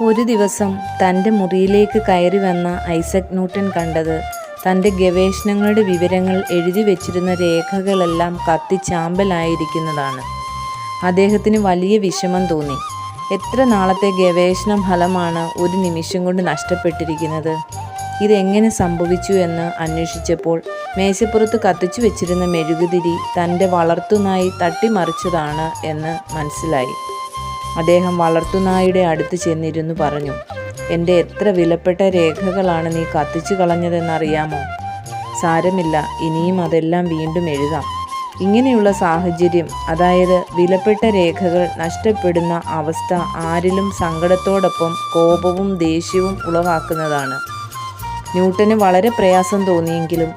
ഒരു ദിവസം തൻ്റെ മുറിയിലേക്ക് കയറി വന്ന ഐസക് ന്യൂട്ടൻ കണ്ടത് തൻ്റെ ഗവേഷണങ്ങളുടെ വിവരങ്ങൾ എഴുതി വച്ചിരുന്ന രേഖകളെല്ലാം കത്തിച്ചാമ്പലായിരിക്കുന്നതാണ്. അദ്ദേഹത്തിന് വലിയ വിഷമം തോന്നി. എത്ര നാളത്തെ ഗവേഷണ ഫലമാണ് ഒരു നിമിഷം കൊണ്ട് നഷ്ടപ്പെട്ടിരിക്കുന്നത്? ഇതെങ്ങനെ സംഭവിച്ചു എന്ന് അന്വേഷിച്ചപ്പോൾ മേശപ്പുറത്ത് കത്തിച്ചു വെച്ചിരുന്ന മെഴുകുതിരി തൻ്റെ വളർത്തുനായി തട്ടിമറിച്ചതാണ് എന്ന് മനസ്സിലായി. അദ്ദേഹം വളർത്തുനായുടെ അടുത്ത് ചെന്നിരുന്നു പറഞ്ഞു, എൻ്റെ എത്ര വിലപ്പെട്ട രേഖകളാണ് നീ കത്തിച്ചു കളഞ്ഞതെന്നറിയാമോ? സാരമില്ല, ഇനിയും അതെല്ലാം വീണ്ടും എഴുതാം. ഇങ്ങനെയുള്ള സാഹചര്യം, അതായത് വിലപ്പെട്ട രേഖകൾ നഷ്ടപ്പെടുന്ന അവസ്ഥ, ആരിലും സങ്കടത്തോടൊപ്പം കോപവും ദേഷ്യവും ഉളവാക്കുന്നതാണ്. ന്യൂട്ടന് വളരെ പ്രയാസം തോന്നിയെങ്കിലും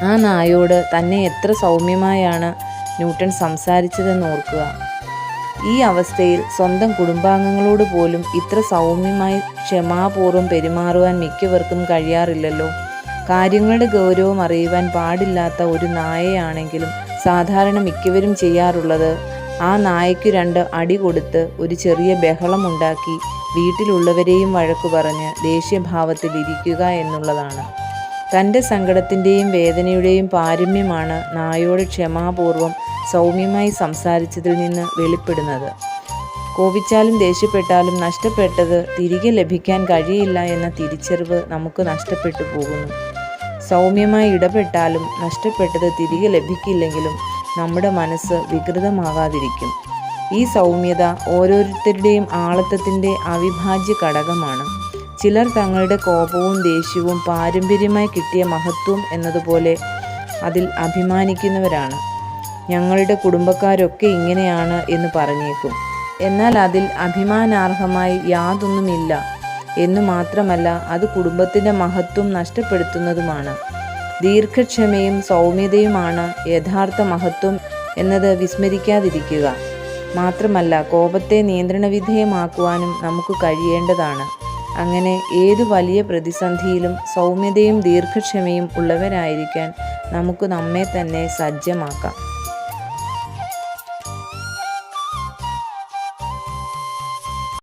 ആ നായോട് തന്നെ എത്ര സൗമ്യമായാണ് ന്യൂട്ടൻ സംസാരിച്ചതെന്ന് ഓർക്കുക. ഈ അവസ്ഥയിൽ സ്വന്തം കുടുംബാംഗങ്ങളോട് പോലും ഇത്ര സൗമ്യമായി ക്ഷമാപൂർവ്വം പെരുമാറുവാൻ മിക്കവർക്കും കഴിയാറില്ലല്ലോ. കാര്യങ്ങളുടെ ഗൗരവം അറിയുവാൻ പാടില്ലാത്ത ഒരു നായയാണെങ്കിലും സാധാരണ മിക്കവരും ചെയ്യാറുള്ളത് ആ നായയ്ക്ക് 2 അടി കൊടുത്ത് ഒരു ചെറിയ ബഹളമുണ്ടാക്കി വീട്ടിലുള്ളവരെയും വഴക്കു പറഞ്ഞ് ദേഷ്യഭാവത്തിൽ ഇരിക്കുക എന്നുള്ളതാണ്. തൻ്റെ സങ്കടത്തിൻ്റെയും വേദനയുടെയും പാരമ്യമാണ് നായോട് ക്ഷമാപൂർവ്വം സൗമ്യമായി സംസാരിച്ചതിൽ നിന്ന് വെളിപ്പെടുന്നത്. കോപിച്ചാലും ദേഷ്യപ്പെട്ടാലും നഷ്ടപ്പെട്ടത് തിരികെ ലഭിക്കാൻ കഴിയില്ല എന്ന തിരിച്ചറിവ് നമുക്ക് നഷ്ടപ്പെട്ടു പോകുന്നു. സൗമ്യമായി ഇടപെട്ടാലും നഷ്ടപ്പെട്ടത് തിരികെ ലഭിക്കില്ലെങ്കിലും നമ്മുടെ മനസ്സ് വികൃതമാകാതിരിക്കും. ഈ സൗമ്യത ഓരോരുത്തരുടെയും ആളത്വത്തിൻ്റെ അവിഭാജ്യ ഘടകമാണ്. ചിലർ തങ്ങളുടെ കോപവും ദേഷ്യവും പാരമ്പര്യമായി കിട്ടിയ മഹത്വം എന്നതുപോലെ അതിൽ അഭിമാനിക്കുന്നവരാണ്. ഞങ്ങളുടെ കുടുംബക്കാരൊക്കെ ഇങ്ങനെയാണ് എന്ന് പറഞ്ഞേക്കും. എന്നാൽ അതിൽ അഭിമാനാർഹമായി യാതൊന്നുമില്ല എന്നു മാത്രമല്ല, അത് കുടുംബത്തിൻ്റെ മഹത്വം നഷ്ടപ്പെടുത്തുന്നതുമാണ്. ദീർഘക്ഷമയും സൗമ്യതയുമാണ് യഥാർത്ഥ മഹത്വം എന്നത് വിസ്മരിക്കാതിരിക്കുക. മാത്രമല്ല, കോപത്തെ നിയന്ത്രണവിധേയമാക്കുവാനും നമുക്ക് കഴിയേണ്ടതാണ്. അങ്ങനെ ഏതു വലിയ പ്രതിസന്ധിയിലും സൗമ്യതയും ദീർഘക്ഷമയും ഉള്ളവരായിരിക്കാൻ നമുക്ക് നമ്മെ തന്നെ സജ്ജമാക്കാം.